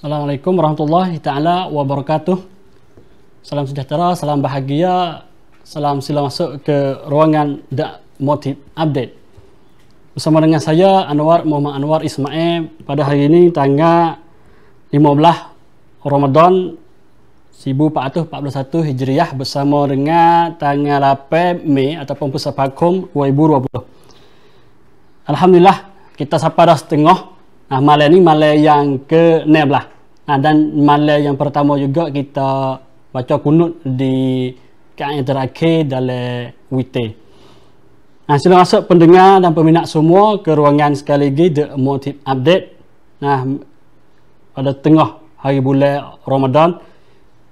Assalamualaikum warahmatullahi ta'ala wabarakatuh. Salam sejahtera, salam bahagia, salam sila masuk ke ruangan The Motive Update. Bersama dengan saya Anwar Muhammad Anwar Ismail pada hari ini tanggal 15 Ramadan 1441 Hijriah bersama dengan tanggal 8 Mei ataupun Puspakom 2020. Alhamdulillah kita sampai dah setengah. Nah, malam ni malam yang ke-16. Nah, dan malam yang pertama juga kita baca kunut di yang terakhir dalam WT. Nah, sila masuk pendengar dan peminat semua ke ruangan sekali lagi The Motive Update. Nah, pada tengah hari bulan Ramadan.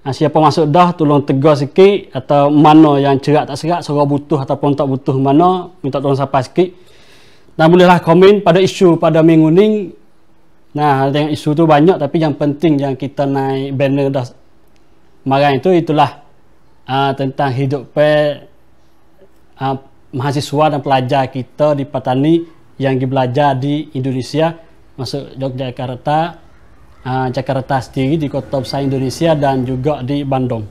Nah, siapa masuk dah tolong tegur sikit, atau mana yang cerak tak serak, sorang butuh ataupun tak butuh mana, minta tolong sampai sikit. Dan bolehlah komen pada isu pada minggu ni. Nah, tengok isu tu banyak, tapi yang penting yang kita naik banner dah marang itu itulah tentang hidup mahasiswa dan pelajar kita di Patani yang belajar di Indonesia, masuk Yogyakarta, Jakarta sendiri, di kota besar Indonesia dan juga di Bandung.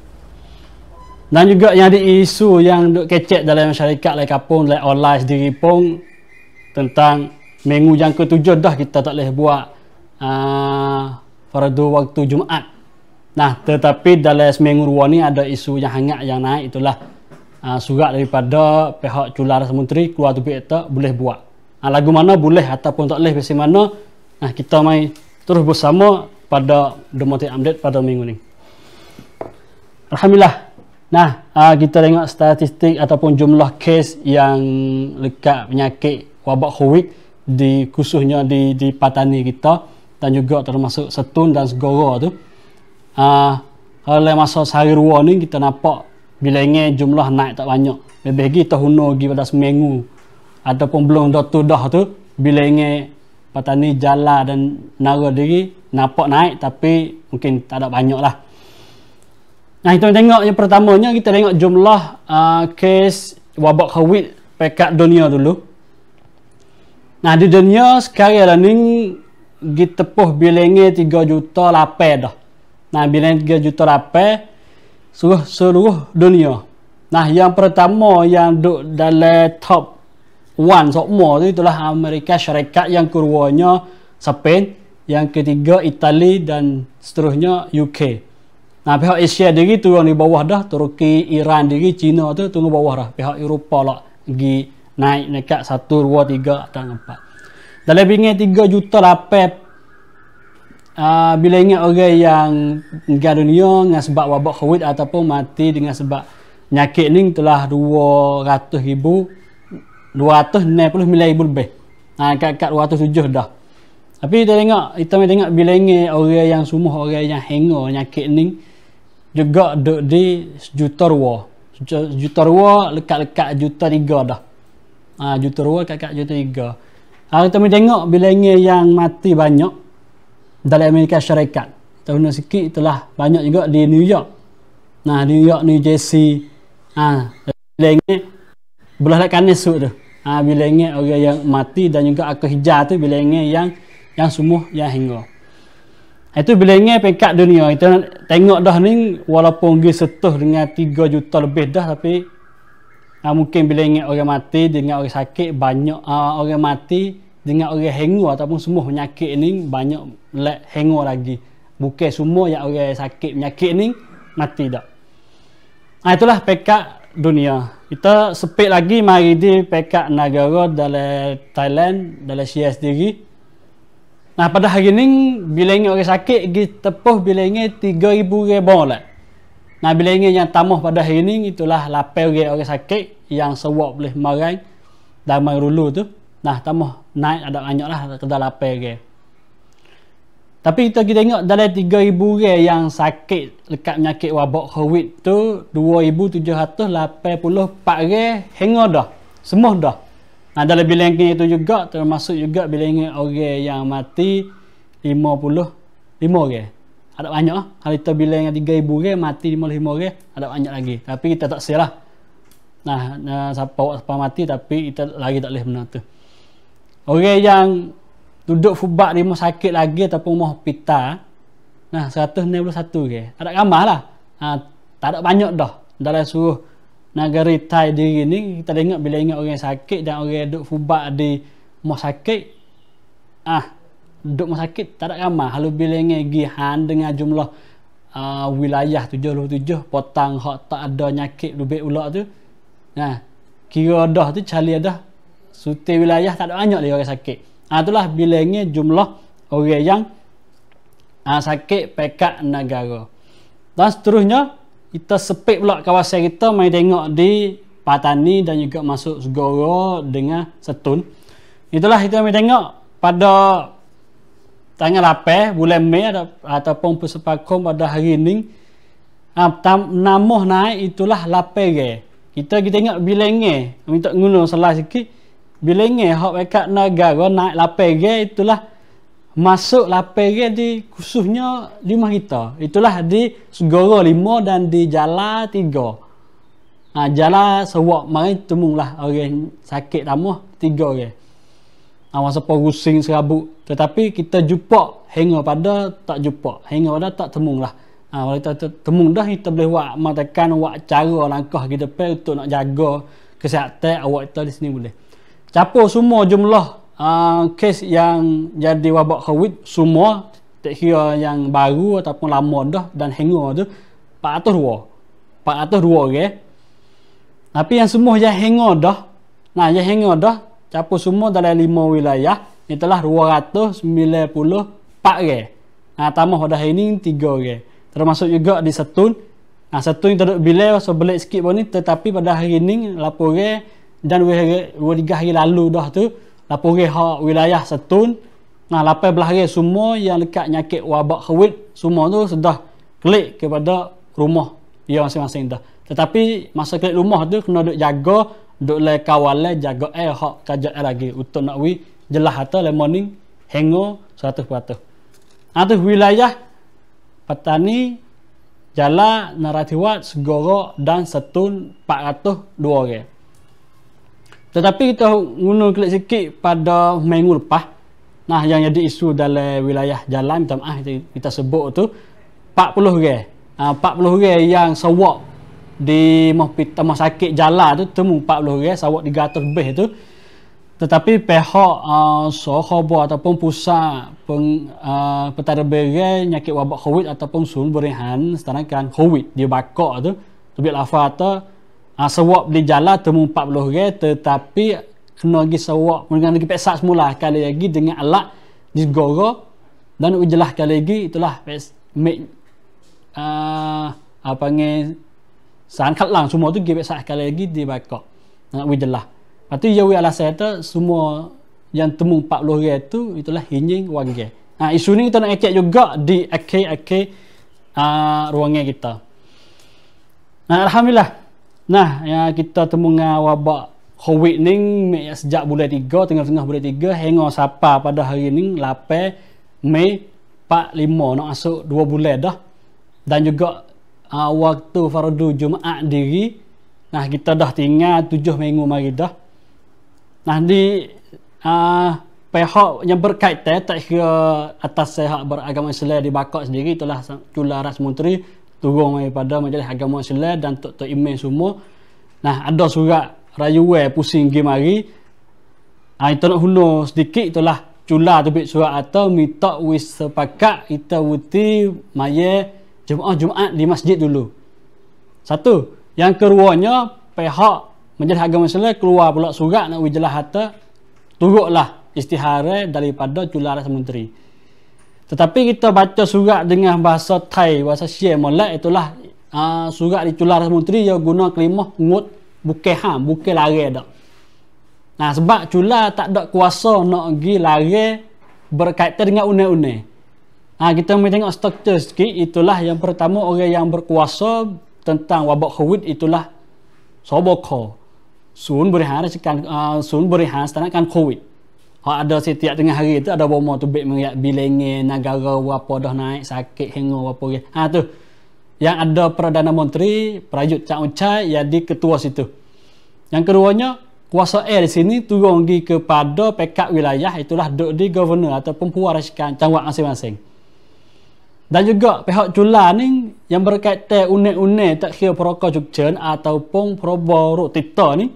Dan juga yang di isu yang duk kecek dalam masyarakat lai kapung, lai online sendiri pun, tentang minggu yang ke-7 dah kita tak boleh buat fardu waktu Jumaat. Nah, tetapi dalam seminggu dua ni ada isu yang hangat yang naik, itulah surat daripada pihak Cular Menteri keluar topik itu boleh buat. Lagu mana boleh ataupun tak boleh versi mana. Nah, kita mai terus bersama pada The Motive Update pada minggu ni. Alhamdulillah. Nah, kita tengok statistik ataupun jumlah kes yang lekat penyakit wabak COVID di khususnya di Patani kita dan juga termasuk Setun dan Segara tu. Dalam masa sehari dua ni kita nampak bilangnya jumlah naik tak banyak. Lebih lagi tahun lagi pada seminggu ataupun belum dah tu bilangnya Patani Jala dan Nara diri nampak naik, tapi mungkin tak ada banyak lah. Nah, kita tengok yang pertamanya, kita tengok jumlah kes wabak COVID pekat dunia dulu. Nah, di dunia sekarang ni ditepuh bilangnya 3,800,000 dah. Nah, bilangnya 3,800,000 seluruh dunia. Nah, yang pertama yang duduk dalam top 1 semua tu itulah Amerika Syarikat, yang keduanya Spain, yang ketiga Itali dan seterusnya UK. Nah, pihak Asia diri turun di bawah dah, Turki, Iran diri, China tu turun bawah dah. Pihak Eropah lah pergi naik dekat 1, 2, 3 dan 4. Dalam bingkai 3,800,000 bila ingat orang yang meninggal dunia dengan sebab wabak COVID ataupun mati dengan sebab penyakit ni telah 260,000 lebih. Kat 207 dah. Tapi kita tengok bila ingat orang yang semua orang yang hanga penyakit ni juga duduk di 1,200,000. 1,200,000 lekat-lekat 1,300,000 dah. 1,200,000 lekat 1,300,000. Kita tengok bilangnya yang mati banyak dalam Amerika Syarikat. Kita guna sikit, itulah banyak juga di New York. Nah, New York, New Jersey. Bilangnya belah lekat nesuk tu. Bilangnya orang yang mati dan juga akar hijau tu bilangnya yang semua yang hingga. Itu bilangnya pekat dunia. Kita tengok dah ni walaupun dia setuh dengan 3 juta lebih dah, tapi mungkin bilangnya orang mati dengan orang sakit banyak, orang mati dengan orang hengo ataupun semua penyakit ni banyak hengo lagi. Bukan semua yang orang sakit penyakit ni mati dah. Itulah pekat dunia. Kita sepik lagi mari di pekat negara dalam Thailand, dalam Asia sendiri. Nah, pada hari ni bilangnya orang sakit tepuh bilangnya 3,000 ribu lah. Nah, bilangnya yang tambah pada hari ni itulah 8 orang sakit yang sewak boleh marang damai dulu tu. Nah, tambah naik ada banyak lah ke dalam 8 orang. Tapi kita tengok dalam 3,000 orang yang sakit lekat penyakit wabak COVID tu 2,784 orang hingga dah. Semua dah. Nah, dalam bilangnya itu juga termasuk juga bilangnya orang yang mati 55 orang. Ada banyak lah. Kalau kita bilang 3,000 orang mati 55 orang, ada banyak lagi. Tapi kita tak silah. Nah, siapa mati tapi kita lagi tak boleh benar tu. Orang yang duduk fubak di rumah sakit lagi ataupun rumah hospital, Nah 161 ke. Tak ada gambar lah. Tak ada banyak dah. Dalam suruh negara Thai diri ni, kita tengok bila ingat orang sakit dan orang duduk fubak di rumah sakit, duduk rumah sakit tak ada gambar. Kalau bila ingat gihan dengan jumlah wilayah 77 potang hak tak ada nyakit lebih ulak tu. Nah, kira dah tu cali dah suti wilayah tak ada banyak dia orang sakit. Itulah bilangnya jumlah orang yang sakit pekat negara. Dan seterusnya kita sepik pula kawasan kita mai tengok di Patani dan juga masuk Segoro dengan Setun. Itulah kita mai tengok pada tanggal 8 bulan Mei ataupun Puspakom pada hari ini nama naik itulah 8 ke. Kita tengok bilangnya minta guna salah sikit. Bilangnya hak pekat negara naik 8 ke itulah masuk 8 ke di khususnya di rumah kita. Itulah di Segoro 5 dan di Jala 3. Jala sewak mari temunglah orang sakit tamuh 3 ke. Masa pusing serabut, tetapi kita jumpa hingga pada tak jumpa, hingga pada tak temung lah. Kalau kita temung dah, kita boleh buat matakan buat cara langkah kita depan untuk nak jaga kesihatan awak kita di sini boleh. Campur semua jumlah kes yang jadi wabak COVID semua, tak kira yang baru ataupun lama dah dan hingga tu 402 ke. Tapi yang semua yang hingga dah, yang hingga dah campur semua dalam 5 wilayah itulah 294 ke. Tambah pada hari ini 3 ke. Termasuk juga di Setun. Setun kita duduk bila sebelik sikit pun ni, tetapi pada hari ini lapor ke dan 2-3 hari lalu dah tu lapor ke hak wilayah Setun. 18 hari semua yang dekat nyakit wabak COVID semua tu sudah klik kepada rumah dia masing-masing dah. Tetapi masa klik rumah tu kena duk jaga, duk le kawalan jaga hak kajak lagi untuk nak jelas atau le morning hingga 100%. Tu wilayah Patani, Jala, Narathiwat, Segoro dan Setun 402 ke. Tetapi kita guna klik sikit pada minggu lepas. Yang jadi isu dalam wilayah Jala, minta maaf kita sebut tu 40 ke. 40 ke yang sewak di rumah sakit Jala tu temu 40 ke, sawak 300 lebih tu. Tetapi pihak Sohobo ataupun pusat pentadbiran nyakit wabak COVID ataupun Sun Berihan sedangkan COVID dia bakak tu lebih lafaz tu sewak di Jala temu 40 ke, tetapi kena lagi sewak dengan lagi peksa semula kali lagi dengan alat di Segoro dan jelas kali lagi itulah sangkat lang semua tu gibet sah sekali lagi di bakak nak jelas. Lepas tu ya alasan tu semua yang temu 40 hari tu itulah hinjing warga. Isu ni kita nak cek juga di akhir-akhir ruangan kita. Alhamdulillah. Ya kita temu dengan wabak COVID ni sejak bulan 3, tengah-tengah bulan 3 hingga sampai pada hari ni 8 Mei 45 nak masuk 2 bulan dah. Dan juga waktu fardu Jumaat diri, kita dah tinggal 7 minggu mari dah. Di pihak yang berkaitan tak kira atas sehat beragama Islam di bakak sendiri itulah Chula Ras Menteri turun daripada Majlis Agama Islam dan Tok Imam semua. Ada surat rayuan pusing pergi mari. Itu nak hunur sedikit itulah Chula terbit surat atau minta wis sepakat kita wuti maya Jumaat di masjid dulu. Satu. Yang keduanya pihak Majlis Agama Islam keluar pula surat nak jelas harta turutlah istihara daripada Chula Ras Menteri. Tetapi kita baca surat dengan bahasa Thai, bahasa Syekh molek itulah surat di Chula Ras Menteri dia guna kalimah ngut bukan bukan lari dak. Sebab Chula tak ada kuasa nak pergi lari berkaitan dengan undang-undang. Kita mesti tengok struktur sikit. Itulah yang pertama, orang yang berkuasa tentang wabak COVID itulah Soboko. Sun Berihan sedangkan COVID. Ada setiap tengah hari itu ada bomo tu meriak bilenge negara berapa dah naik sakit hingga berapa ke. Tu. Yang ada Perdana Menteri Prayut Chan-o-cha jadi ketua situ. Yang keduanya kuasa di sini turun pergi kepada pekat wilayah itulah duduk di governor ataupun puas rasikan cawak masing-masing. Dan juga pihak cula ni yang berkaitan unek-unek tak kira perokok cukcen ataupun perobor tita ni,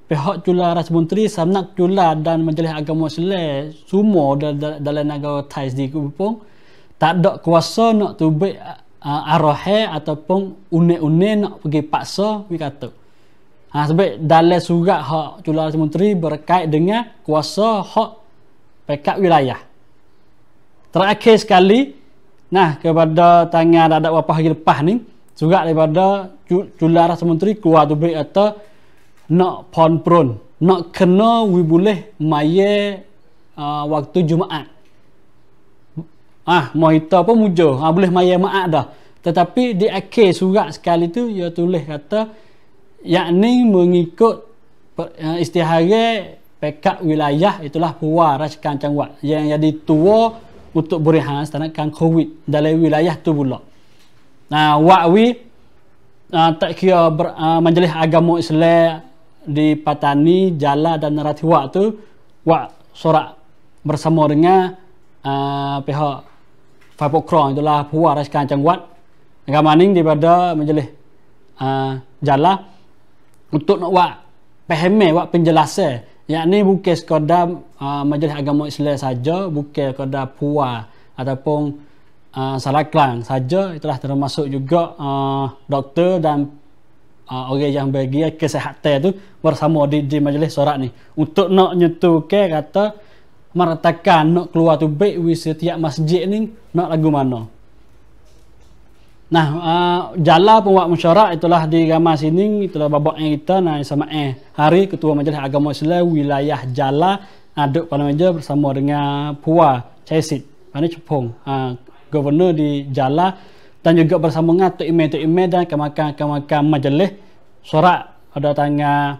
pihak cula Ras Menteri, Samnak Cula dan Majlis Agama Islam semua dalam negara Thai di Kupang tak ada kuasa nak tubik arahe ataupun unek-unek nak pergi paksa we kata. Sebab dalam surat hak cula Ras Menteri berkait dengan kuasa hak pekat wilayah. Terakhir sekali, kepada tanggal ada beberapa hari lepas ni, surat daripada cula Ras Menteri keluar tubik kata nak pon nak kena we boleh maya waktu Jumaat. Mau kita pun mujo boleh maya maat dah, tetapi di akhir surat sekali tu ia tulis kata yakni mengikut istihara pekat wilayah itulah Puan Rakan Cangwat yang jadi tua untuk berehan tanakan COVID dalam wilayah tu pula. Wakwi tak kira Majlis Agama Islam di Patani, Jala dan Naratiwa tu sorak bersama dengan pihak Fapokron itulah Puan Rakan Cangwat agamaning daripada Majlis Jala untuk nak pahami penjelasan yakni bukan sekadar Majlis Agama Islam saja, bukan sekadar Puan ataupun Salaklang saja, itulah termasuk juga doktor dan orang yang bagi kesihatan tu bersama di majlis sorak ni untuk nak nyetukan kata meratakan nak keluar tubik setiap masjid ni nak lagu mana. Jala pembuat mesyuarat itulah di gambar sini, itulah babak yang kita sama hari Ketua Majlis Agama Islam wilayah Jala duduk pada meja bersama dengan Puan Caisid Pani Cepong, Gubernur di Jala, dan juga bersama dengan Tok Imam dan kemakan majlis sorak pada tanggal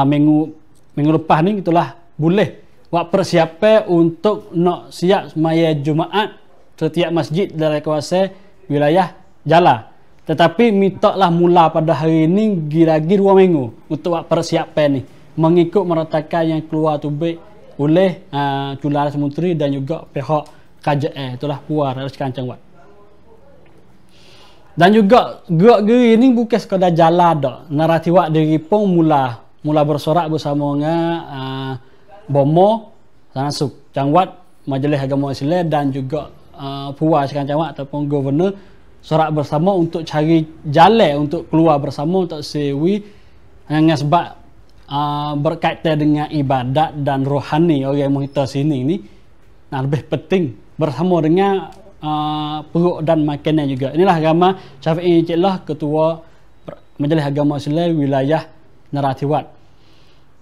minggu lepas ni itulah boleh buat persiapan untuk nak siap semaya Jumaat setiap masjid dalam kawasan wilayah Jala. Tetapi mintaklah mula pada hari ini gira-gira 2 minggu untuk buat persiapan ni mengikut meratakan yang keluar tubik oleh Cula Ras Menteri dan juga pihak KJL itulah Puan Rakan Cangwat. Dan juga gerak-geri ini bukan sekadar Jala dak. Naratiwa diri pun mula bersorak bersama dengan Bomo Sanasuk Cangwat, Majlis Agama Islam dan juga Puan Rakan Cangwat ataupun Gubernur sorak bersama untuk cari jalan untuk keluar bersama untuk sewi dengan sebab berkaitan dengan ibadat dan rohani orang kita sini ni lebih penting bersama dengan perut dan makanan juga. Inilah agama Syafi'i Ciklah Ketua Majlis Agama Islam wilayah Naratiwat.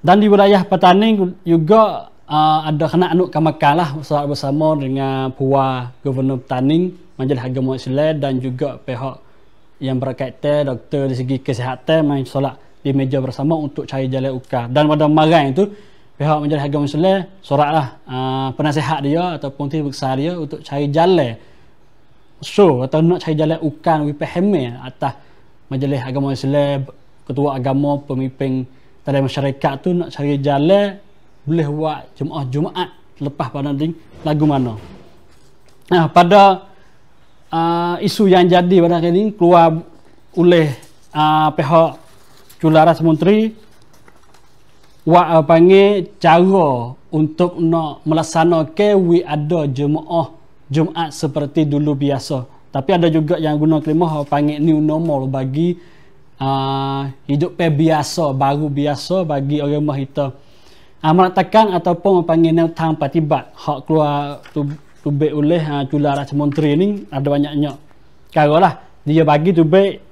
Dan di wilayah Patani juga ada kena anuk kamakan lah bersama dengan Puan Gubernur Patani, Majlis Agama Islam dan juga pihak yang berkaitan doktor di segi kesihatan main solat di meja bersama untuk cari jalan ukar. Dan pada malam itu pihak Majlis Agama Islam soraklah penasihat dia ataupun tim besar dia untuk cari jalan atau nak cari jalan ukan wipahame atas Majlis Agama Islam, ketua agama, pemimpin dalam masyarakat tu nak cari jalan boleh buat jemaah Jumaat lepas pada lagu mana. Pada isu yang jadi pada kali ini keluar oleh pihak Cula Ras Menteri panggil cara untuk nak melaksanakan ada jemaah Jumaat seperti dulu biasa. Tapi ada juga yang guna kelimah panggil new normal bagi hidup biasa, baru biasa bagi orang kita. Meratakan ataupun panggil tang patibat hak keluar tubik oleh Cula Ras Menteri ni ada banyaknya. Kalau lah dia bagi tubik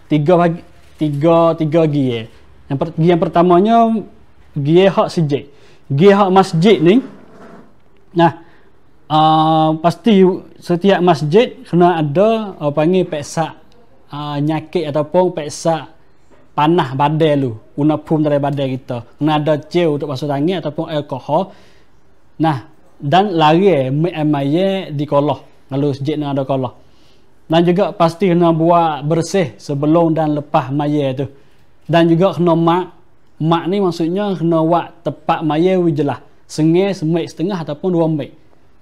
tiga gie. Yang pertamanya gie hak sejid. Gie hak masjid ni. Pasti setiap masjid kena ada panggil peksa nyakit ataupun peksa panah badai lu, unapum dari badai kita. Kena ada ceu untuk basuh tangan ataupun alkohol. Dan lari maya di kolah. Lalu masjid ni ada kolah. Dan juga pasti kena buat bersih sebelum dan lepas maya tu. Dan juga kena mak ni maksudnya kena buat tepat maya wijelah. Semik setengah ataupun 2 mik.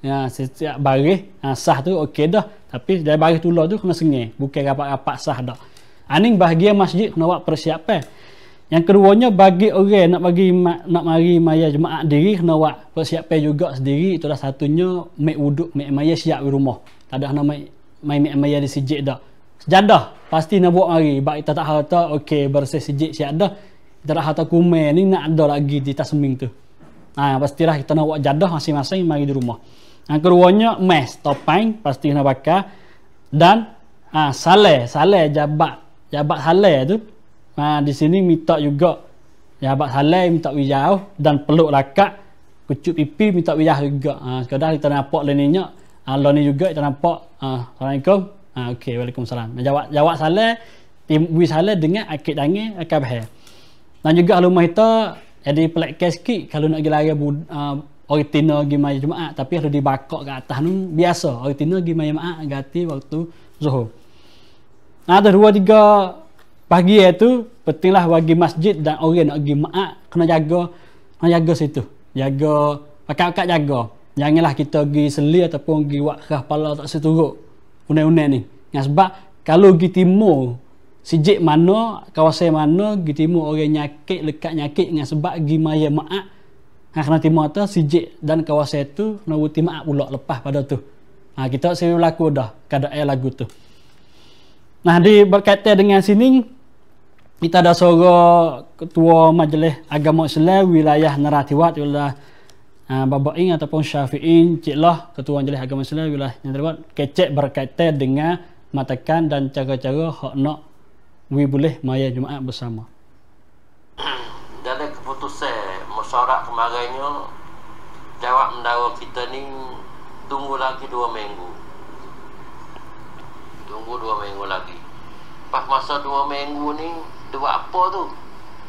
Ya, setiap baris sah tu okey dah. Tapi dari baris tular tu kena sengih, bukan rapat-rapat sah dah. Aning bahagian masjid kena buat persiapan. Yang keduanya bagi orang nak mari maya jemaah diri kena buat persiapan juga sendiri. Itulah satunya mek wuduk, mek maya siap di rumah. Tak ada kena mai mek maya di sijid dah. Sejadah pasti nak buat mari. Bak kita tak harta okey bersih sijid siap dah. Kita tak harta kumai ni nak ada lagi di tasming tu. Pastilah kita nak buat jadah masing-masing mari di rumah. Yang keduanya mes, topeng pasti kena bakar dan saleh jabat saleh tu. Di sini minta juga jabat saleh minta wijau dan peluk lakak, kucuk pipi minta wijau juga. Sekadar kita nampak leninya. Lalu ni juga kita nampak Assalamualaikum. Okey, Waalaikumsalam. Jawab saleh, wi saleh dengan akid tangan akan bahaya. Dan juga rumah kita jadi pelik sikit kalau nak pergi lari orang tina pergi maya Jumaat, tapi kalau dibakak ke atas tu biasa orang tina pergi maya Jumaat ganti waktu Zuhur. Ada 2-3 pagi itu pentinglah bagi masjid dan orang nak pergi Jumaat kena jaga situ. Jaga pakat-pakat jaga. Janganlah kita pergi seli ataupun pergi buat kerah kepala tak seturut unek-unek ni. Sebab kalau pergi timur sijik mana, kawasan mana, pergi timur orang nyakit, lekat nyakit dengan sebab pergi maya Jumaat kena timur atas sijik dan kawasan tu kena buti maaf pula lepas pada tu. Kita sering berlaku dah keadaan lagu tu. Berkaitan dengan sini kita ada suara Ketua Majlis Agama Islam Wilayah Narathiwat ialah Baba Ing ataupun Syafi'in Cik Lah, Ketua Majlis Agama Islam Wilayah Narathiwat kecek berkaitan dengan matakan dan cara-cara hak nak boleh maya Jumaat bersama. Dalam keputusan mesyuarat kemarinnya, jawab mendakwa kita ni tunggu lagi 2 minggu. Tunggu 2 minggu lagi. Pas masa 2 minggu ni dia buat apa tu?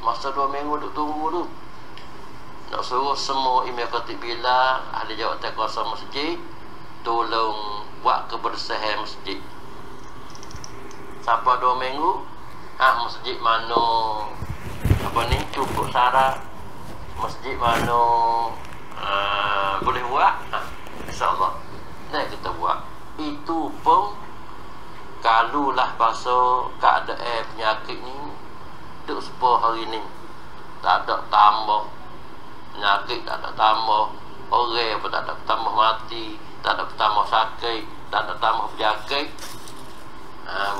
Masa 2 minggu duk tunggu tu, nak suruh semua imam khatib bila ahli jawatan kuasa masjid tolong buat kebersihan masjid. Sampai 2 minggu masjid mana cukup syarat, masjid mana boleh buat, insyaAllah nah kita buat. Itu pun kalau lah pasal keadaan penyakit ni duk 10 hari ni tak ada tambah penyakit, tak ada tambah orang pun, tak ada tambah mati, tak ada tambah sakit, tak ada tambah penyakit,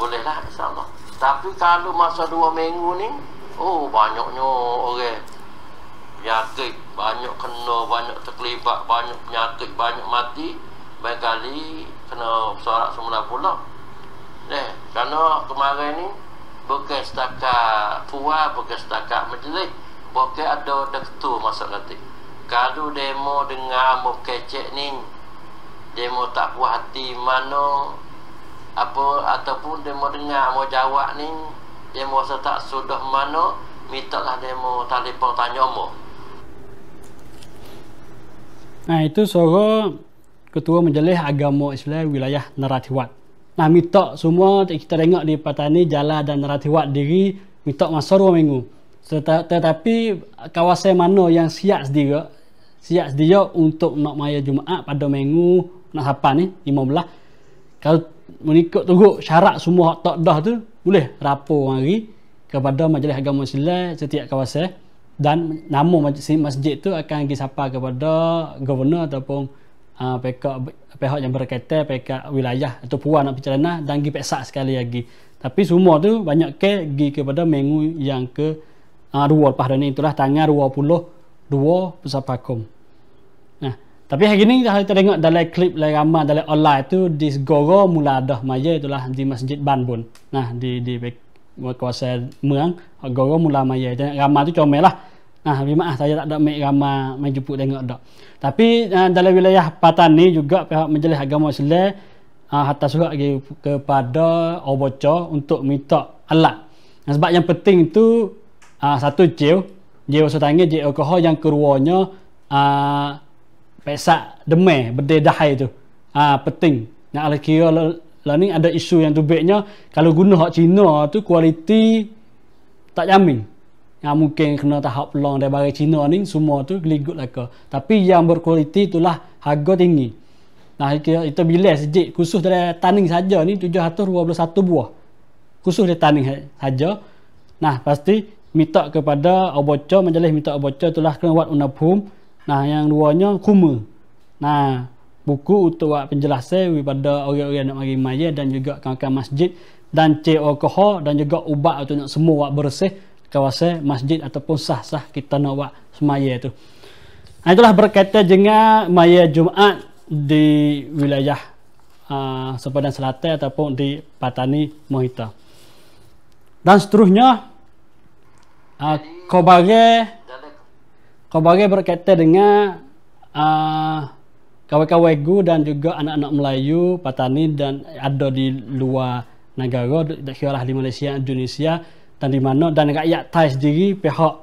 bolehlah insyaAllah. Tapi kalau masa 2 minggu ni banyaknya orang penyakit, banyak kena, banyak terlibat, banyak penyakit, banyak mati, banyak kali kena sorak semula pula. Kerana kemarin ni bukan setakat puas, bukan setakat majlis, bukan ada ketua masuk nanti. Kalau demo dengar amuk kecek ni, demo tak puas hati mana apa, ataupun demo dengar mau jawab ni demo rasa tak sudah mana, mintalah demo telefon tanya mo. Itu suara Ketua Majlis Agama Islam Wilayah Narathiwat. Minta semua kita tengok di Patani, Jalan dan Narathiwat diri minta masa 2 minggu. Tetapi kawasan mana yang siap sedia untuk nak maya Jumaat pada minggu nak siapa ni 15, kalau mengikut teruk syarat semua tak dah tu, boleh rapor mari kepada Majlis Agama Islam setiap kawasan dan nama masjid tu akan disapa kepada governor ataupun pihak yang berkaitan, pihak wilayah atau puan nak perjalanan dan pergi peksa sekali lagi. Tapi semua tu banyak pergi kepada minggu yang ke 2 lepas ni, itulah tanggal 22 Puspakom. Tapi hari ni kita tengok dalam klip ramai dalam online tu di Segoro mula dah maya itulah di Masjid Banbun. Di kawasan Merang Segoro mula maya. Ramai tu comel lah. Maaf saya tak ada make ramai main jemput tengok dak. Tapi dalam wilayah Patani juga pihak Majlis Agama Islam hantar surat kepada Oboca untuk minta alat. Sebab yang penting tu satu jil setangan jil alkohol, yang keduanya pesak demai berdedahai tu penting. Nak kira lah ni ada isu yang tubiknya kalau guna hak Cina tu kualiti tak jamin. Mungkin kena tahap pelong dari barang Cina ni semua tu geligut lah ke. Tapi yang berkualiti itulah harga tinggi. Nah, kita bilas sejik khusus dari taning saja ni 721 buah. Khusus dari taning saja. Nah, pasti minta kepada Oboco, majalah minta Oboco itulah kena buat unabhum. Nah, yang duanya kuma. Nah, buku untuk buat penjelasan kepada orang-orang nak mari maya dan juga kawasan masjid dan alkohol dan juga ubat untuk nak semua buat bersih kawasan masjid ataupun sah-sah kita nak buat semaya tu. Nah, itulah berkaitan dengan maya Jumaat di wilayah Sepadan Selatan ataupun di Patani Mohita. Dan seterusnya khabar berkaitan dengan kawan-kawan gu dan juga anak-anak Melayu Patani dan ada di luar negara, kira di Malaysia, Indonesia dan di mana, dan rakyat Thai sendiri pihak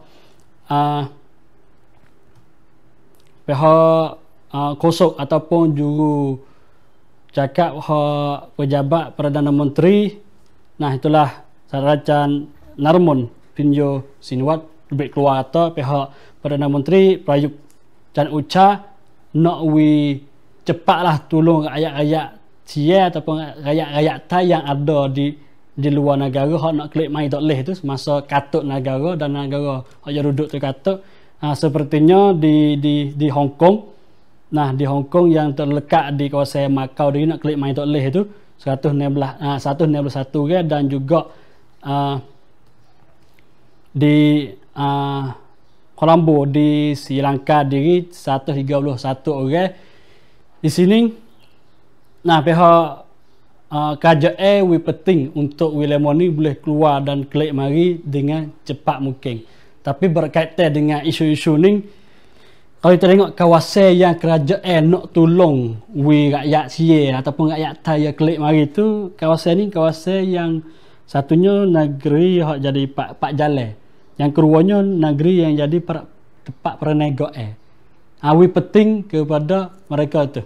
kosok ataupun juru cakap pejabat Perdana Menteri. Nah, itulah Sarajan Narmon Pinjo Sinwat lebih keluar kata pihak Perdana Menteri Prayut Chan-o-cha nak cepatlah tolong rakyat-rakyat Sia ataupun rakyat-rakyat Thai yang ada di luar negara hak nak klik mai tak leh tu semasa katut negara dan negara hak yang duduk terkatuk. Sepertinya di Hong Kong. Nah, di Hong Kong yang terlekat di kawasan Macau dia nak klik main tak leh tu 161 ke, dan juga di Colombo di Sri Lanka diri 131 orang di sini. Nah, pihak kerajaan penting untuk wilayah ni boleh keluar dan klik mari dengan cepat mungkin. Tapi berkaitan dengan isu-isu ni, kalau kita tengok kawasan yang kerajaan nak tolong rakyat Sia ataupun rakyat Thai yang klik mari tu, kawasan ni kawasan yang satunya negeri hak jadi pak jalan, yang keduanya negeri yang jadi tempat perniagaan. Penting kepada mereka tu.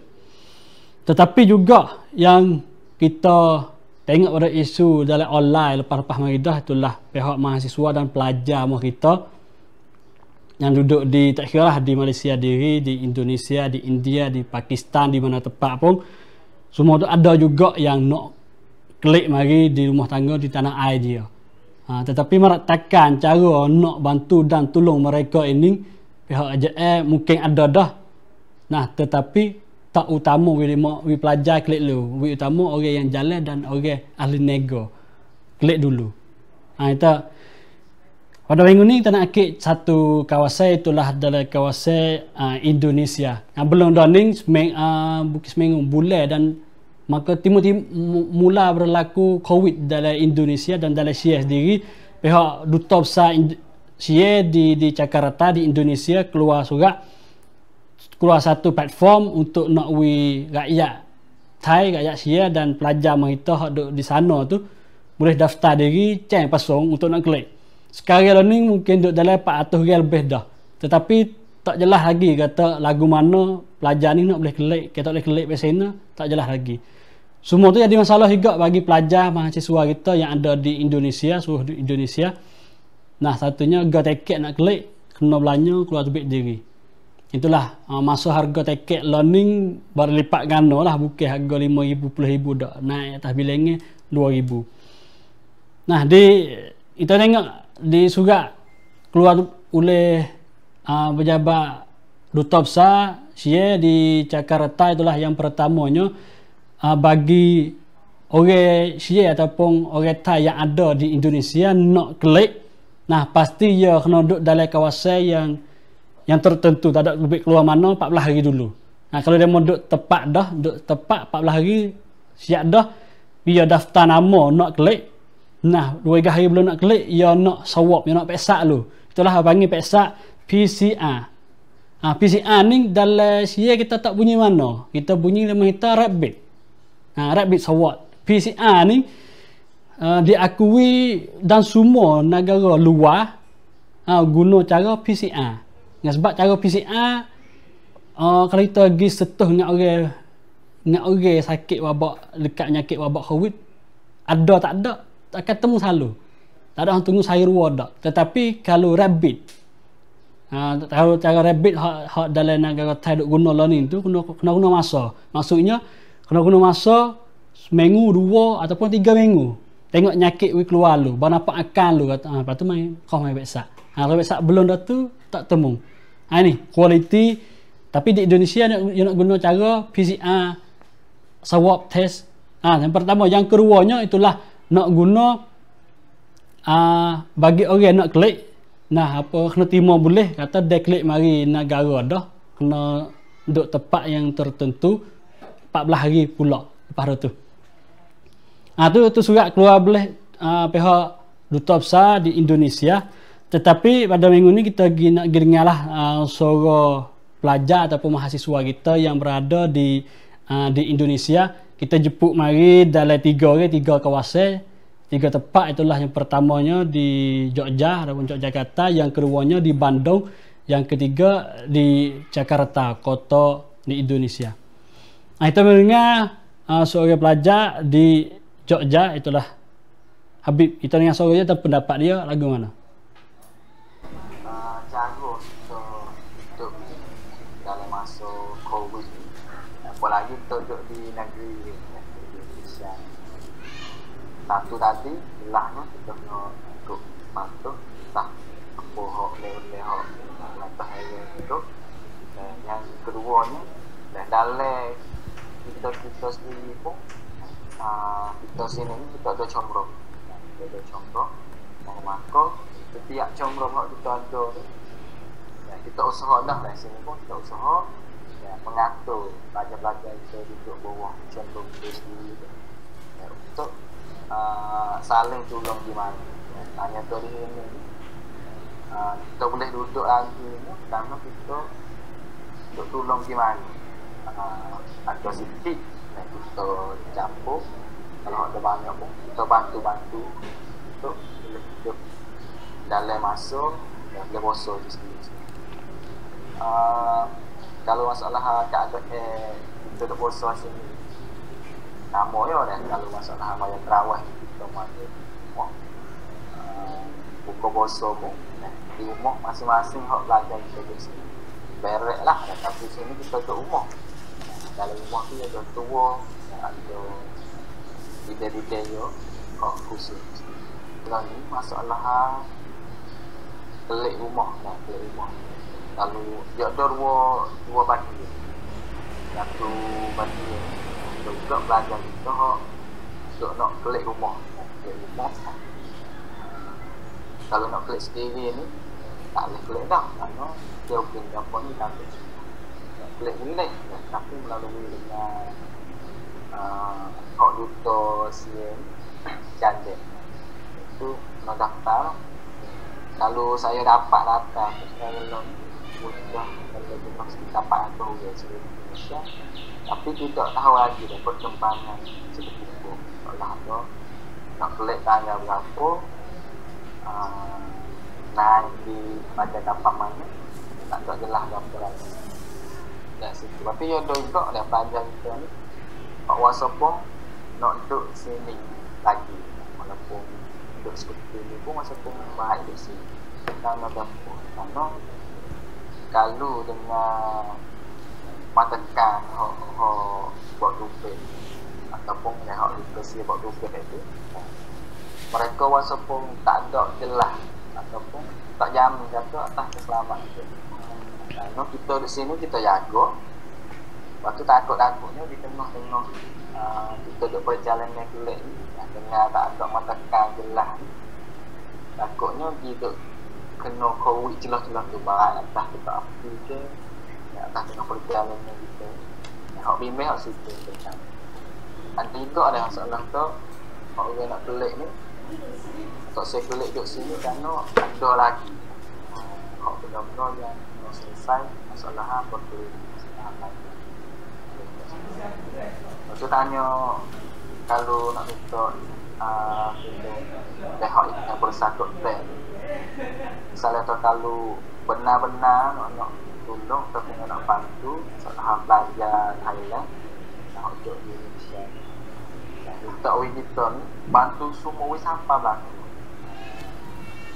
Tetapi juga yang kita tengok pada isu dalam online lepas-lepas maridah itulah pihak mahasiswa dan pelajar kita yang duduk di tak kira lah di Malaysia diri, di Indonesia, di India, di Pakistan, di mana tempat pun semua tu ada juga yang nak klik mari di rumah tangga di tanah air dia. Tetapi meratakan cara nak bantu dan tolong mereka ini pihak AJL mungkin ada dah. Nah, tetapi tak utama we pelajar klik dulu. We utama orang yang jalan dan orang ahli nego klik dulu. Kita pada minggu ni kita nak akik satu kawasan, itulah dalam kawasan Indonesia. Belum dah ni seminggu bulan dan maka tiba-tiba mula berlaku COVID dalam Indonesia dan dalam Sia sendiri. Pihak Duta Besar Sia di Jakarta di Indonesia keluar satu platform untuk nak rakyat Thai, rakyat Sia dan pelajar kita di sana tu boleh daftar diri cang pasong untuk nak klik. Sekarang ni mungkin duduk dalam 400 rial lebih dah. Tetapi tak jelas lagi kata lagu mana pelajar ni nak boleh klik, kita boleh klik pada sana, tak jelas lagi. Semua tu jadi masalah juga bagi pelajar mahasiswa kita yang ada di Indonesia, seluruh di Indonesia. Nah, satunya harga tiket nak klik kena belanja keluar duit diri. Itulah masa harga tiket learning berlipat ganda lah, bukan harga 5,000 10,000 dah, naik atas bilangnya 2,000. Nah, kita tengok di surat keluar oleh pejabat Duta Besar Sia di Jakarta, itulah yang pertamanya bagi orang Sia ataupun orang Thai yang ada di Indonesia nak klik. Nah, pasti dia kena duduk dalam kawasan yang tertentu, tak ada lebih keluar mana 14 hari dulu. Nah, kalau dia mau duduk tepat 14 hari siap dah, dia daftar nama nak klik. Nah, 2 hari belum nak klik, dia nak swab, dia nak peksa dulu. Itulah panggil peksa PCR. PCR ni dalam Sia kita tak bunyi mana, kita bunyi nama kita rapid. Rapid swab. PCR ni diakui dan semua negara luar guna cara PCR. Sebab cara PCR kalau kita pergi setuh dengan orang sakit wabak, dekat penyakit wabak COVID, ada tak ada akan temu selalu. Tak ada orang tunggu sehari dua dak. Tetapi kalau rapid Tahu cara rabbit hak dalam negara Thai duk guna learning tu kena guna masa. Maksudnya kena guna masa seminggu, 2 ataupun 3 minggu. Tengok nyakit we keluar lu, baru nampak akan lu kata. Lepas tu main kau main beksak. Kalau beksak belum dah tu tak temu. Ni kualiti. Tapi di Indonesia dia nak guna cara PCR swab test. Yang pertama, yang keduanya itulah nak guna bagi orang nak klik. Apa kena timur boleh kata dia klik mari negara dah kena duduk tempat yang tertentu 14 hari pula lepas tu. Tu surat keluar boleh pihak Duta Besar di Indonesia. Tetapi pada minggu ni kita nak dengarlah suara pelajar ataupun mahasiswa kita yang berada di Indonesia. Kita jemput mari dalam 3 kawasan, 3 tempat. Itulah yang pertamanya di Jogja ataupun Yogyakarta, yang keduanya di Bandung, yang ketiga di Jakarta, kota di Indonesia. Kita mendengar seorang pelajar di Jogja, itulah Habib. Kita dengar suaranya dan pendapat dia lagu mana. Cara untuk dalam masa COVID ni, apalagi untuk di negeri Indonesia. Satu tadi ilahnya kita nak ikut patuh tak apa hak lehok latah itu. Dan yang keduanya dalam kita sendiri pun kita sini kita ada comrong. Kita ada comrong. Maka setiap comrong yang kita ada ni, kita usaha dah dari sini pun kita usaha mengatur pelajar-pelajar kita duduk bawah comrong itu sendiri untuk saling tolong di mana. Hanya dari ini kita boleh duduk lagi ni kerana kita duduk tolong di mana. Ada sikit kita campur, kalau ada banyak pun kita bantu-bantu untuk boleh hidup dalam masa yang boleh bosor di sini. Kalau masalah keadaan kita duduk bosor sini, namanya dah kalau masalah maya terawih kita mari buka bosor pun di rumah masing-masing hak belajar kita di sini. Berek lah, tapi sini kita duduk rumah. Dalam rumah tu ada tua, ada ide-ide yo kok khusus. Kalau ni masalah pelik rumah lah, pelik rumah. Lalu dia ada dua bandi. Satu bandi juga belajar kita untuk nak pelik rumah. Pelik rumah. Kalau nak pelik sendiri ni tak boleh pelik dah, kerana dia mungkin apa ni tak pelik boleh, tapi melalui dengan hak duta siang janda itu nak daftar. Kalau saya dapat data saya belum mudah kalau kita dapat atau seluruh Indonesia, tapi tidak tahu lagi dah perkembangan seperti itu. Kalau ada nak pelik tanggal berapa, naik di pada kapal mana, tak jelas gambaran dari situ. Tapi ya juga dah pelajar kita ni Pak Wasopong nak duduk sini lagi, walaupun duduk seperti ni pun Wasopong baik di sini kerana dapur. Kerana kalau dengan matekan buat dupet ataupun hak literasi buat dupet itu, mereka Wasopong tak ada jelas ataupun tak jamin kata atas keselamatan. Kerana kita di sini kita jaga. Lepas tu takut-takutnya di tengah-tengah kita duduk perjalanan kulit ni dengan tak ada matekan jelas, takutnya kita kena COVID celah-celah tu baik atas kita api ke atas tengah perjalanan kita. Hak bimbing hak situ macam ada juga ada masalah tu. Hak orang nak pelik ni tak saya pelik duduk sini kerana ada lagi hak benar-benar yang selesai masalah apa tu. Aku tanya kalau nak minta pihak yang bersangkut misalnya tu kalau benar-benar nak tolong atau nak bantu masalah pelajar Thailand nak duduk di Indonesia, minta kita ni bantu semua sampah bantu,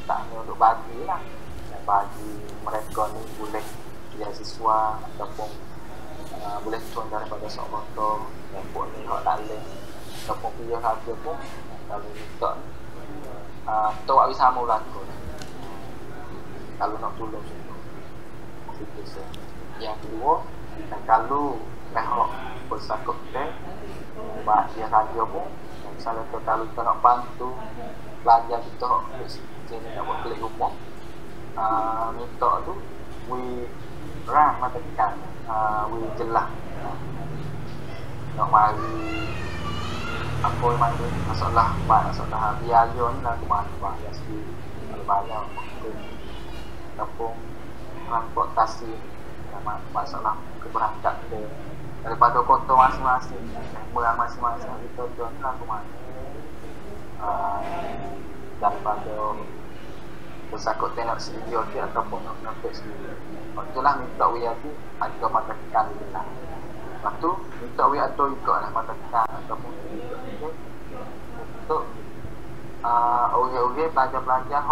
tak hanya untuk bagi lah, bagi mereka ni boleh beasiswa ataupun boleh turun daripada sok motor dan pun ni hak tak boleh ataupun pihak harga pun kalau minta ni tu awak bisa mau laku kalau nak tolong itu yang kedua dan kalau pihak bersangkut buat dia saja pun misalnya kalau kita nak bantu pelajar kita sini nak buat klik rumah minta tu we rang matakan we jelas nak mari apa yang mana masalah biaya ni lah kemana bayar sendiri kalau bayar mungkin ataupun transportasi masalah keberangkatan daripada kota masing-masing memang masing-masing kita tuan lah kemana daripada bersangkut tengok studio dia ataupun nak nampak sendiri itulah minta WIAD ada matakan kita lepas tu minta WIAD juga lah matakan ataupun untuk orang-orang pelajar-pelajar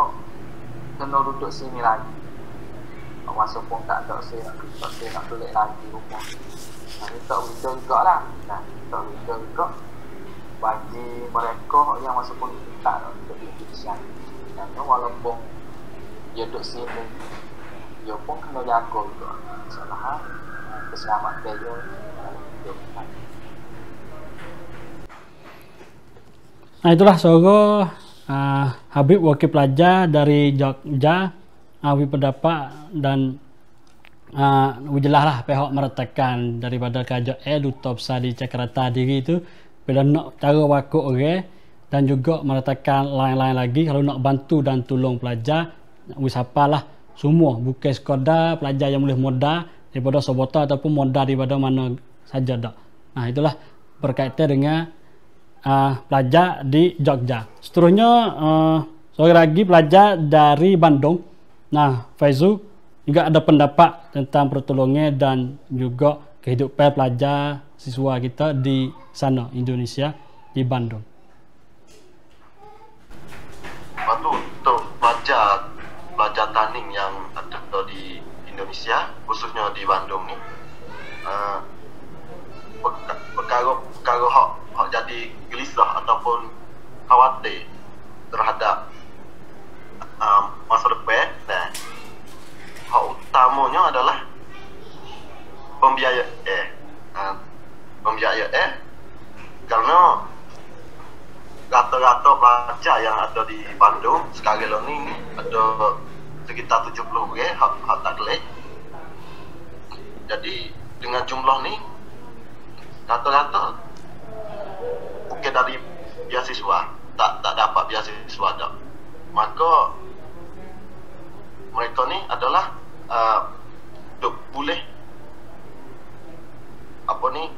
kena duduk sini lagi masa pun tak ada saya nak pelik lagi rumah minta window juga lah minta window juga bagi mereka yang masa pun tak nak duduk di Indonesia dan walaupun dia duduk sini dia pun kena jaga juga masalah keselamatan dia Nah itulah suara Habib wakil pelajar dari Jogja Habib pendapat dan jelas lah pihak meratakan daripada KJL Duta Besar di Jakarta diri itu bila nak cara wakil orang dan juga meratakan lain-lain lagi kalau nak bantu dan tolong pelajar wisapa lah semua bukan sekadar pelajar yang boleh modal daripada Sobota ataupun modal daripada mana saja dak. Nah itulah berkaitan dengan pelajar di Jogja. Seterusnya seorang lagi pelajar dari Bandung. Nah, Faizu juga ada pendapat tentang pertolongan dan juga kehidupan pelajar siswa kita di sana Indonesia di Bandung. Untuk pelajar tanding yang ada di Indonesia khususnya di Bandung ni perkara hak jadi gelisah ataupun khawatir terhadap masa depan dan hak utamanya adalah pembiayaan karena rata-rata pelajar yang ada di Bandung sekarang ni ada sekitar 70 orang hak tak boleh. Jadi dengan jumlah ni rata-rata bukan dari beasiswa tak dapat beasiswa dah. Maka mereka ni adalah boleh apa ni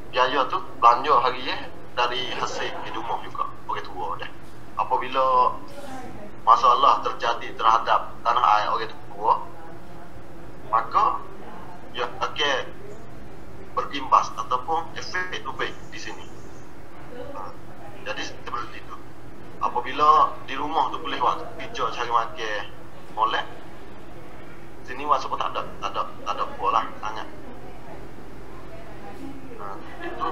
biaya tu belanja harian dari hasil hidup juga orang tua dah. Apabila masalah terjadi terhadap tanah air orang tua maka dia akan berimbas ataupun efek lebih di sini. Jadi seperti itu. Apabila di rumah tu boleh waktu kerja cari makan molek, sini waktu pun tak ada bola sangat. Itu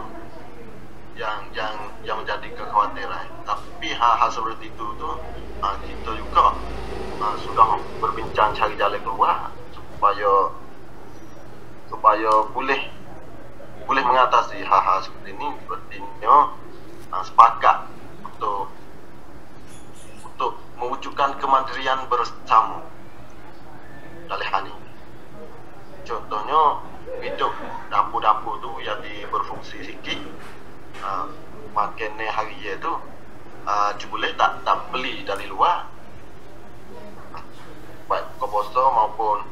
yang menjadi kekhawatiran. Tapi hal-hal seperti itu tu kita juga sudah berbincang cari jalan keluar supaya boleh mengatasi hal-hal seperti ini. Sepertinya sepakat untuk mewujudkan kemandirian bersama dalam hal ini. Contohnya hidup dapur-dapur tu yang berfungsi sikit, makan hari tu boleh tak beli dari luar, baik koposo maupun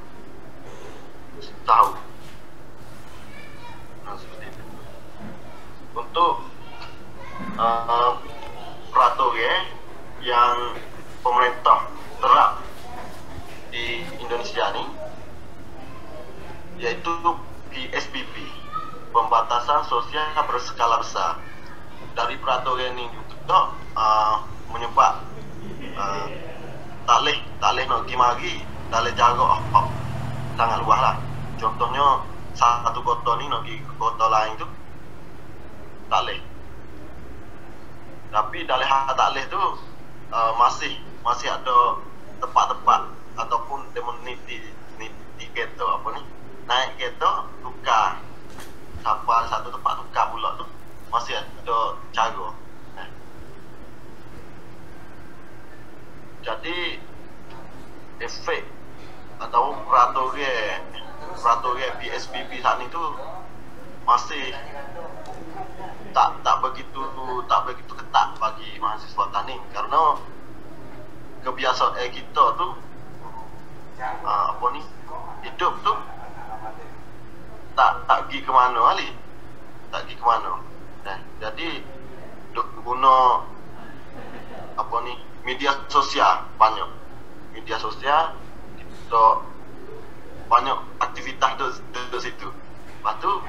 tahu. Seperti itu. Untuk peraturan yang pemerintah terap di Indonesia ni yaitu PSBB, pembatasan sosial berskala besar. Dari peraturan ini juga menyebab tak leh nak pergi mari dalam jarak sangat luas lah. Contohnya satu kota ni nak pergi ke kota lain tu tak boleh. Tapi dalam hal tak boleh tu masih ada tempat-tempat ataupun niti kereta apa ni, naik kereta tukar sampai satu tempat tukar pula tu masih ada cara. Jadi efek atau peraturan PSBB saat ni tu masih tak begitu ketat bagi mahasiswa teknik, karena kebiasaan kita tu hidup tu tak pergi ke mana kali, tak pergi ke mana. Jadi guna media sosial banyak. Media sosial kita banyak aktivitas di situ. Lepas tu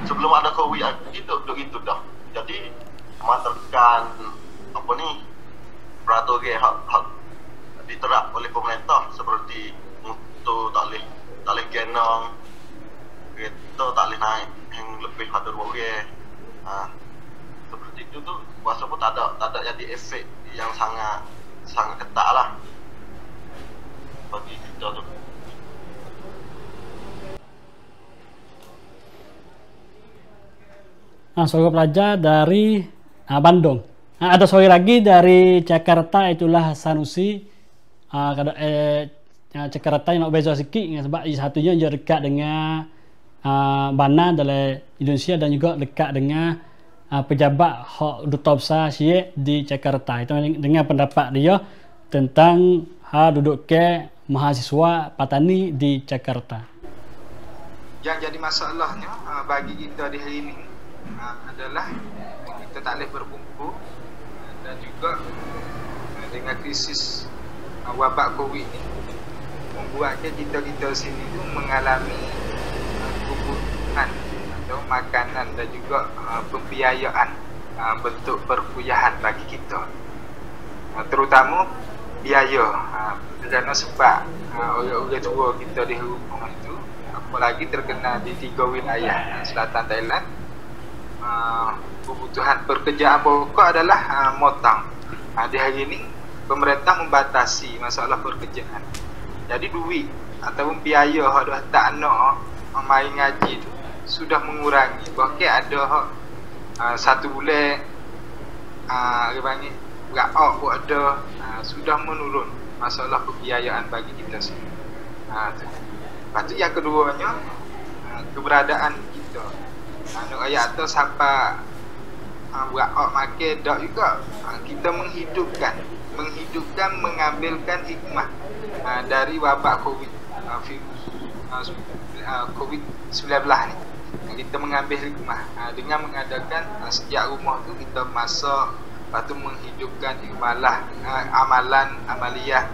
sebelum ada COVID kita duduk itu dah. Jadi menerkan peraturan hak diterap oleh pemerintah seperti motor tak boleh genong, kereta tak boleh naik yang lebih pada 2 orang. Seperti itu tu kuasa pun tak ada jadi efek yang sangat ketat lah bagi kita tu. Seorang pelajar dari Bandung. Ada seorang lagi dari Jakarta, itulah Sanusi. Jakarta yang nak beza sikit sebab satunya dia dekat dengan Bana dalam Indonesia dan juga dekat dengan pejabat hak Duta Besar Syiek di Jakarta. Itu dengan pendapat dia tentang duduk ke mahasiswa Patani di Jakarta. Yang jadi masalahnya bagi kita di hari ini adalah kita tak boleh berkumpul, dan juga dengan krisis wabak COVID ini membuatkan kita sini tu mengalami kebutuhan atau makanan dan juga pembiayaan bentuk perkuliahan bagi kita, terutama biaya, kerana sebab orang tua kita di rumah itu apalagi terkena di 3 wilayah selatan Thailand. Kebutuhan pekerjaan pokok adalah motang. Di hari ini pemerintah membatasi masalah pekerjaan. Jadi duit ataupun biaya hak tak anak main ngaji tu sudah mengurangi. Bahkan ada hak 1 bulan berapa pun ada, sudah menurun masalah pembiayaan bagi kita sini. Lepas tu yang keduanya keberadaan kita. Anak ayat tu sampai buat makan dak juga, kita menghidupkan mengambilkan hikmah dari wabak COVID-19 ni. Kita mengambil hikmah dengan mengadakan sejak rumah tu kita masak, lepas tu menghidupkan amalan amaliyah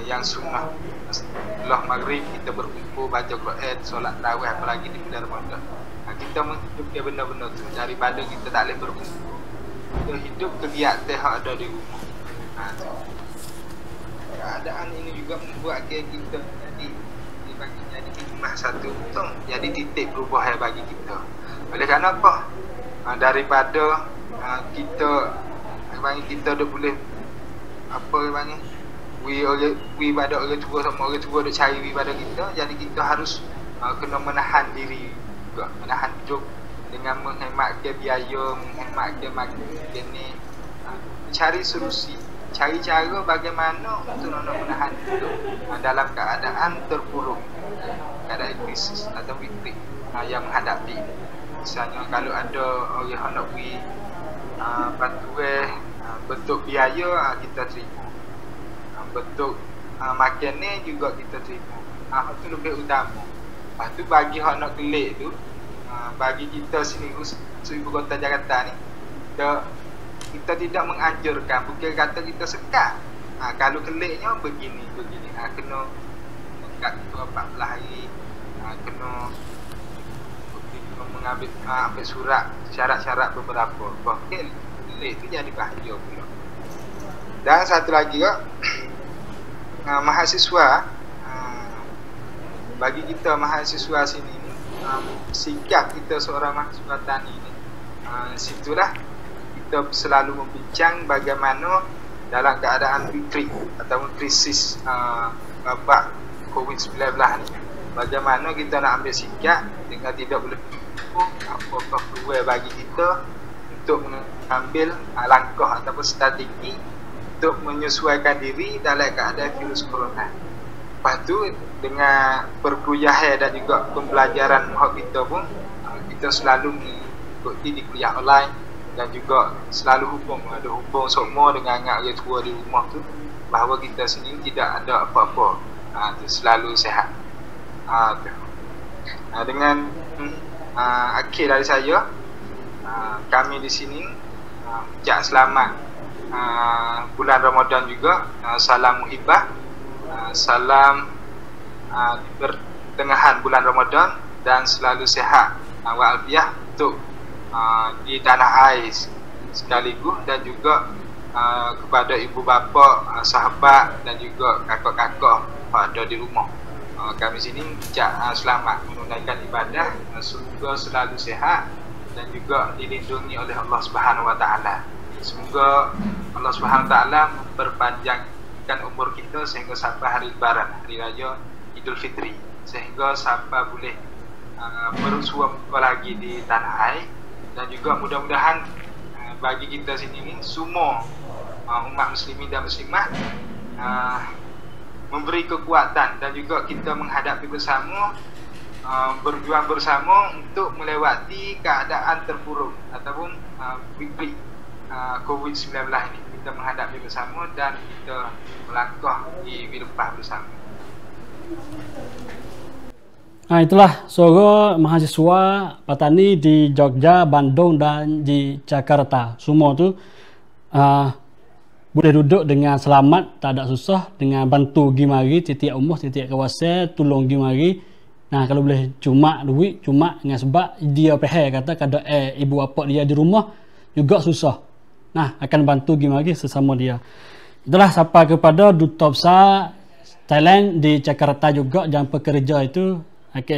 yang sunnah. Setelah maghrib kita berkumpul baca Quran, solat tarawih, apalagi di bulan Ramadan. Kita menghidupkan benda-benda tu daripada kita tak boleh berkumpul, kita hidup kegiatan yang ada di rumah. Keadaan ini juga membuat kita jadi hikmah satu untung, jadi titik perubahan bagi kita. Oleh kerana apa? Daripada kita dah boleh pada orang tua sama orang tua duk cari pada kita, jadi kita harus kena menahan diri juga, menahan hidup dengan menghematkan biaya, menghematkan makan ni, cari solusi, cari cara bagaimana untuk nak menahan hidup dalam keadaan terpuruk, keadaan krisis atau fitri yang menghadapi. Misalnya kalau ada orang yang nak beri bantuan bentuk biaya, kita terima, bentuk makan ni juga kita terima. Itu lebih utama. Lepas tu bagi hak nak kelik tu, bagi kita sini Ibu Kota Jakarta ni, kita tidak menganjurkan, bukan kata kita sekat. Kalau keliknya begini, kena dekat tu 14 hari, kena mengambil ambil surat syarat-syarat beberapa. Bahkan kelik tu jadi bahaya pula. Dan satu lagi mahasiswa bagi kita mahasiswa sini ni, sikap kita seorang mahasiswa tani ni, situlah kita selalu membincang bagaimana dalam keadaan fikri ataupun krisis babak COVID-19 ni, bagaimana kita nak ambil sikap dengan tidak boleh apakah peluang bagi kita untuk mengambil langkah ataupun strategi untuk menyesuaikan diri dalam keadaan virus corona. Lepas tu dengan perkuliahan dan juga pembelajaran hak kita pun, kita selalu mengikuti di kuliah online dan juga selalu ada hubung semua dengan anak orang tua di rumah tu, bahawa kita sendiri tidak ada apa-apa, tu selalu sihat. Dengan akhir dari saya, kami di sini ucap selamat bulan Ramadan juga, salam muhibah, salam di pertengahan bulan Ramadan dan selalu sihat walafiat untuk di tanah air sekaligus, dan juga kepada ibu bapa, sahabat dan juga kakak-kakak ada di rumah. Kami sini ucap selamat menunaikan ibadah, semoga selalu sihat dan juga dilindungi oleh Allah Subhanahu Wa Taala. Semoga Allah Subhanahu Wa Taala memperpanjangkan umur kita sehingga sampai hari Lebaran, hari raya Idul Fitri, sehingga sampai boleh bersua muka lagi di tanah air, dan juga mudah-mudahan bagi kita sini ni semua umat muslimin dan muslimah memberi kekuatan dan juga kita menghadapi bersama, berjuang bersama untuk melewati keadaan terburuk ataupun fikri COVID-19 ini. Kita menghadapi bersama dan kita melangkah di depan bersama. Itulah suara mahasiswa petani di Jogja, Bandung dan di Jakarta. Semua tu boleh duduk dengan selamat, tak ada susah, dengan bantu pergi mari titik umur, titik kawasan, tolong pergi mari. Nah, kalau boleh cuma duit, cuma dengan sebab dia pehel kata kada ibu bapa dia di rumah juga susah. Nah, akan bantu pergi mari sesama dia. Itulah sampai kepada Duta Besar Thailand di Jakarta juga, dan pekerja itu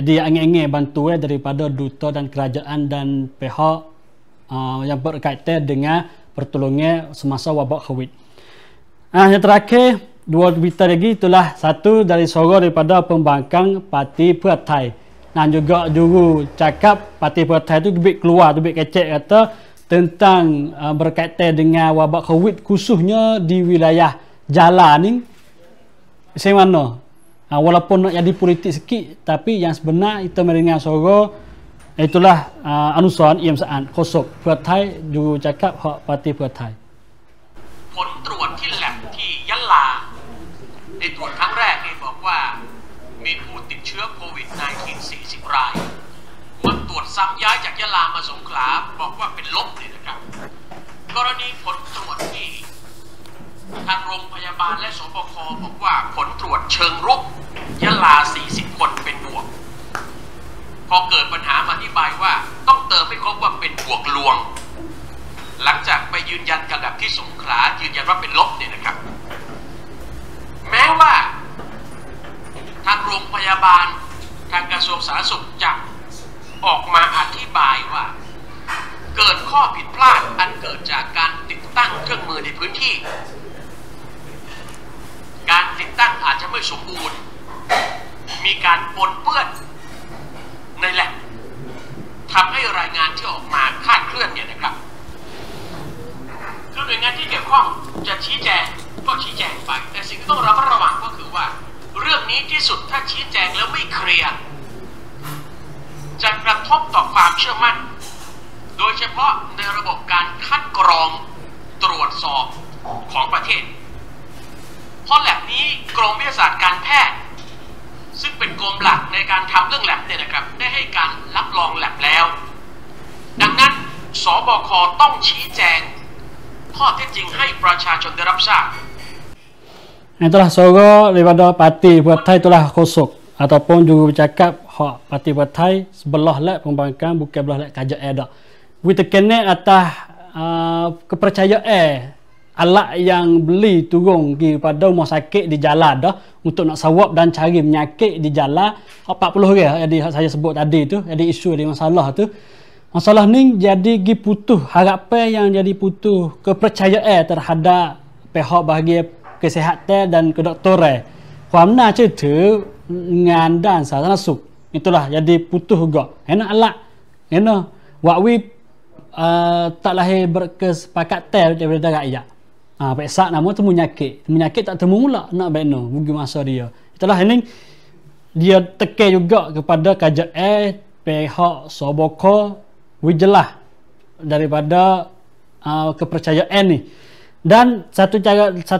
dia ingin bantu daripada duta dan kerajaan dan pihak yang berkaitan dengan pertolongan semasa wabak COVID. Yang terakhir, dua berita lagi, itulah satu dari suara daripada pembangkang Parti Pheu Thai. Dan juga juru cakap Parti Pheu Thai itu keluar kecek kata tentang berkaitan dengan wabak COVID, khususnya di wilayah Jalan ni. Macam mana? Walaupun nak jadi politik sikit, tapi yang sebenar kita mendengar suara itulah Anusan Iem Saan Khosok Pheu Thai, juru cakap hak Parti Pheu Thai. ผลตรวจที่แลบที่ยะลาในตรวจครั้งแรกเนี่ยบอกว่ามีผู้ติดเชื้อโควิด -19 40 รายเมื่อตรวจซ้ำย้ายจากยะลามาสงขลาบอกว่าเป็นลบเลยนะครับกรณีผลตรวจที่ทางโรงพยาบาลและสบคบอกว่าผลตรวจเชิงรุกยะลา40 คนเป็นบวกพอเกิดปัญหามาอธิบายว่าต้องเติมให้ครบว่าเป็นบวกลวงหลังจากไปยืนยันกันแบบที่สงขลายืนยันว่าเป็นลบเนี่ยนะครับแม้ว่าทางโรงพยาบาลทางกระทรวงสาธารณสุขจะออกมาอธิบายว่าเกิดข้อผิดพลาดอันเกิดจากการติดตั้งเครื่องมือในพื้นที่การติดตั้งอาจจะไม่สมบูรณ์มีการปนเปื้อนในแลบทำให้รายงานที่ออกมาคลาดเคลื่อนเนี่ยนะครับหน่วยงานที่เกี่ยวข้องจะชี้แจงก็ชี้แจงไปแต่สิ่งที่ต้องระมัดระวังก็คือว่าเรื่องนี้ที่สุดถ้าชี้แจงแล้วไม่เคลียร์จะกระทบต่อความเชื่อมั่นโดยเฉพาะในระบบการคัดกรองตรวจสอบของประเทศเพราะแลบนี้กรมวิทยาศาสตร์การแพทย์ซึ่งเป็นกรมหลักในการทำเรื่องแลบเนี่ยนะครับได้ให้การรับรองแลบแล้วดังนั้นสบคต้องชี้แจงข้อเท็จจริงให้ประชาชนได้รับทราบ Itulah suara daripada Parti Pheu Thai, itulah Khosok ataupun juru bercakap hak Parti Pheu Thai sebelah lek pembangkang, bukan belah lek kajak dak. We tekenek atas kepercayaan alat yang beli turun kepada rumah sakit di jalan dah untuk nak sawab dan cari penyakit di jalan 40 orang jadi saya sebut tadi tu, jadi isu di masalah tu. Masalah ni jadi putus harapan yang jadi putus kepercayaan terhadap pihak bahagian kesihatan dan kedoktoran. Kuamna cerita ngandan sana suk. Itulah jadi putus juga. Enak alat. Enak wakwi tak lahir berkesepakatan daripada rakyat. Peksa nama tu menyakit. Menyakit tak temu pula nak beno bagi masa dia. Itulah ini dia tekan juga kepada kerajaan pihak Soboko wijelah daripada kepercayaan ni. Dan satu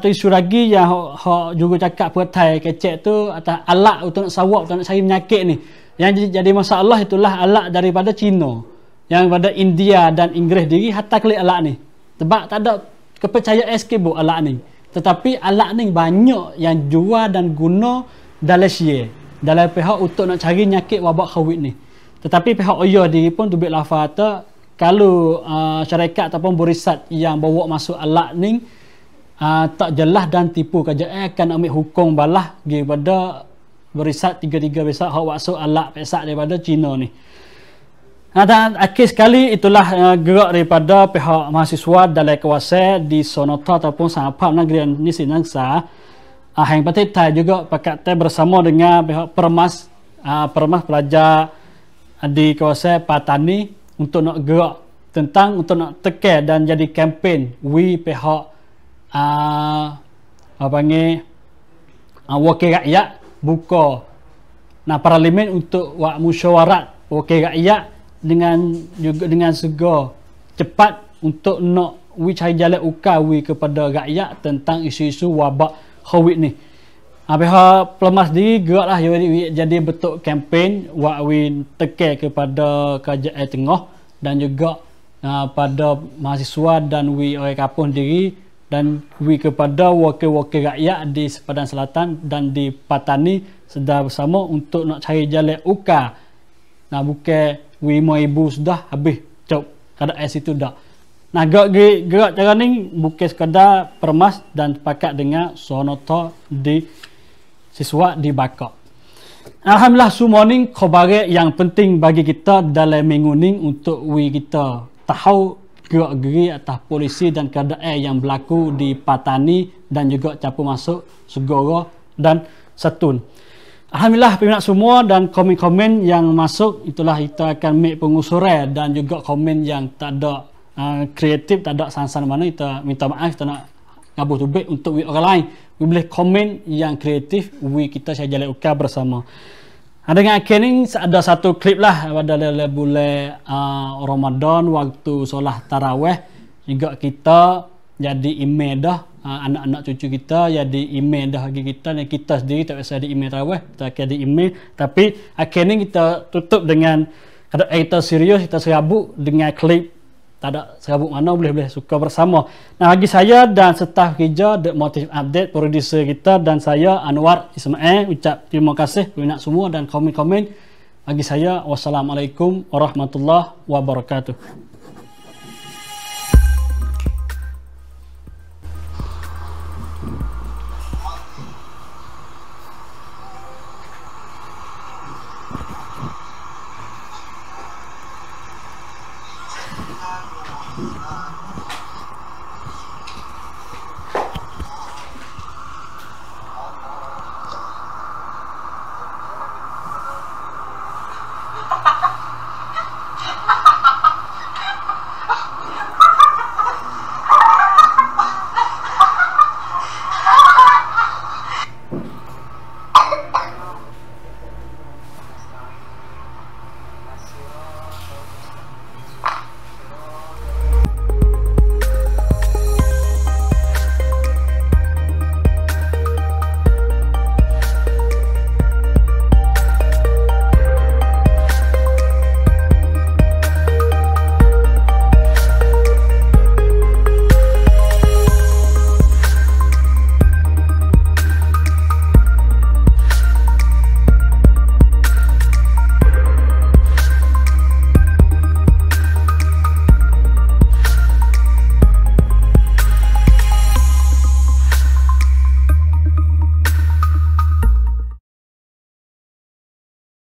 isu lagi yang juga cakap pertai kecek tu atas alat untuk nak sawab, untuk nak cari penyakit ni. Yang jadi masalah itulah alat daripada Cina. Yang daripada India dan Inggeris diri hatta klik alat ni. Sebab tak ada kepercayaan sikit buat alat ni. Tetapi alat ni banyak yang jual dan guna dalam share. Dalam pihak untuk nak cari penyakit wabak COVID ni. Tetapi pihak Oyo diri pun tubik lafaz tu kalau syarikat ataupun berisat yang bawa masuk alat ni tak jelas dan tipu kerajaan akan ambil hukum balah daripada berisat tiga-tiga besar hak masuk alat pesak daripada Cina ni. Dan akhir sekali itulah gerak daripada pihak mahasiswa dalam kawasan di Sonota ataupun Sanapap negeri ni Sinangsa. Yang penting juga pakatan bersama dengan pihak Permas pelajar di kawasan Patani untuk nak gerak tentang untuk nak tekan dan jadi kempen pihak wakil rakyat buka parlimen untuk musyawarat wakil rakyat dengan segera cepat untuk nak cari jalan ukai kepada rakyat tentang isu-isu wabak COVID ni. Pihak Permas diri geraklah jadi bentuk kempen tekan kepada kerajaan tengah dan juga pada mahasiswa dan orang kampung diri dan kepada wakil-wakil rakyat di Sepadan Selatan dan di Patani sedar bersama untuk nak cari jalan ukai. Bukan 5,000 sudah habis cop kada situ dah. Gerak cara ni bukan sekadar Permas dan sepakat dengan Sonota di siswa di Bakak. Alhamdulillah semua ni khabar yang penting bagi kita dalam minggu ni untuk kita tahu gerak-gerik atas polisi dan keadaan yang berlaku di Patani dan juga campur masuk Segoro dan Satun. Alhamdulillah peminat semua dan komen-komen yang masuk itulah kita akan make pengusuran dan juga komen yang tak ada kreatif, tak ada sansan mana kita minta maaf, kita nak ngabuh tubik untuk orang lain. Boleh komen yang kreatif, kita saya jalan ukai bersama. Dengan akhir ni ada satu klip lah pada bulan Ramadan waktu solat tarawih juga kita jadi imam dah, anak-anak cucu kita jadi imam dah bagi kita dan kita sendiri tak biasa di imam tarawih, kita akan di imam. Tapi akhir ni kita tutup dengan kita serius, kita serabut dengan klip. Tak ada serabut mana boleh suka bersama. Bagi saya dan staf kerja The Motive Update, producer kita dan saya Anwar Ismail ucap terima kasih peminat semua dan komen-komen. Bagi saya wassalamualaikum warahmatullahi wabarakatuh. Nah,